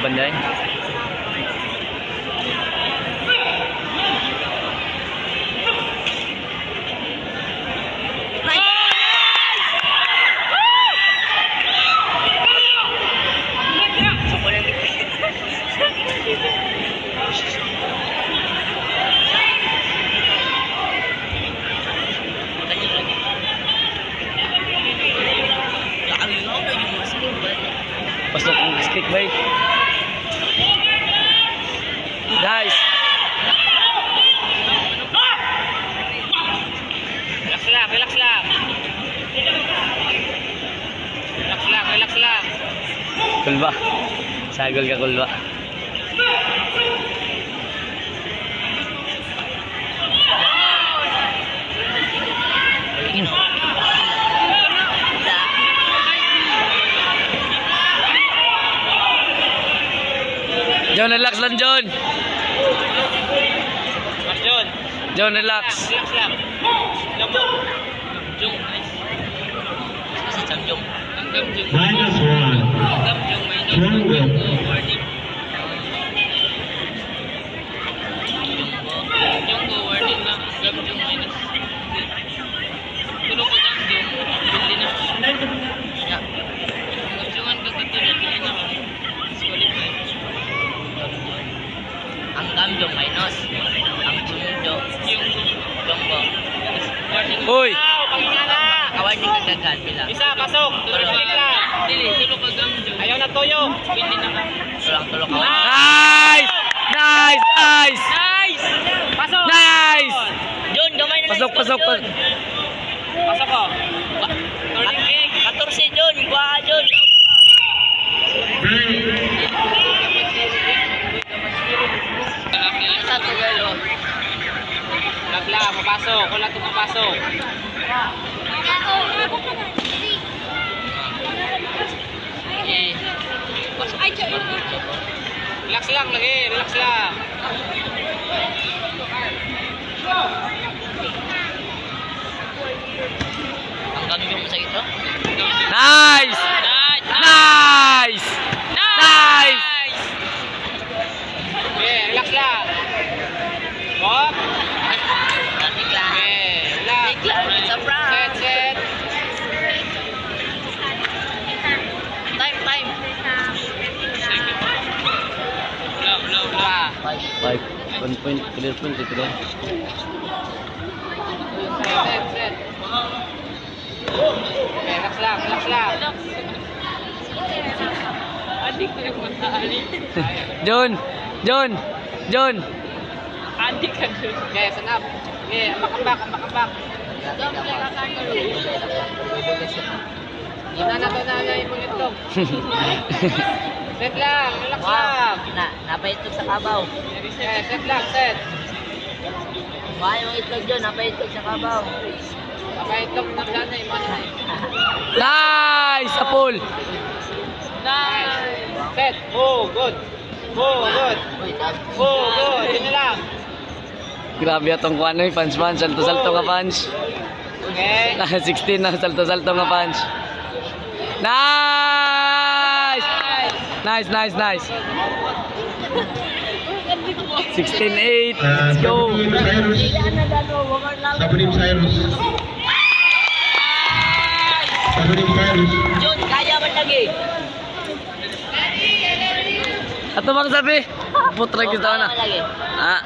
banday. Pasok ang stick bay. Guys. Relax lang, relax lang. Relax lang, relax lang. Kulba. Sagol ka kulba. John, relax lang, John. Mas John. John, relax. Relax lang. Alam mo. Jung, nice. Kasi Sam Jung. Hanggang Jung. -1. Hanggang Jung may Jung. warning. Jung go warning lang. Hanggang Jung minus. Tulog ko lang Jung. Bili na. Yeah. Hanggang Jungan kagatuloy. Bili na. Disqualify. Ang Gamjong minus. Ang Jungjo. Yung go. Warning. Uy. Pangingala. Kawarning kagagan. Bila. Isa, pasok. Tulog lang. Dili. Tulog ka Gamjong. Ayaw na toyo. Bili na ka. Tulog ka. Nice! Nice! Nice! Nice! Pasok! Nice! Jun, gamay na Pasok, pasok, pasok. Pasok ko. Turning kick. 14 Jun. Kuha ka Jun. Lagla, papasok. Wala ito papasok. Eh. Relax lang lagi. Relax lang. Ang gano'n yung sa ito? Nice! Nice! Nice! Okay, relax lang. Hop. Big lang. Okay, relax. Big lang. It's a prank. Set, set. Time. Wala. 5. 1 point. Clear point. Ito na. Set. Okay, relax lang. Adik ko yung matali. John! Adik ka dun. Okay, sanap. Okay, ambak. Inanay mo itlog. Set lang, relax lang. Napaitlog sa kabaw. Okay, set lang, set. Mahal yung itlog dyan, napaitlog sa kabaw. Itlog ng ganay, manay. Nice! Apol! Nice. Set. Oh, good. Uy, Yun na lang. Grabe atong kuan oy, punch. Salto nga punch. Okay. 16 na salto nga punch. Nice! Nice. 16-8. Let's go. Sabunim Cyrus. Jun, kaya man lagi. Ato bang sabi? Putra kita na. Kaya man lagi. Ah.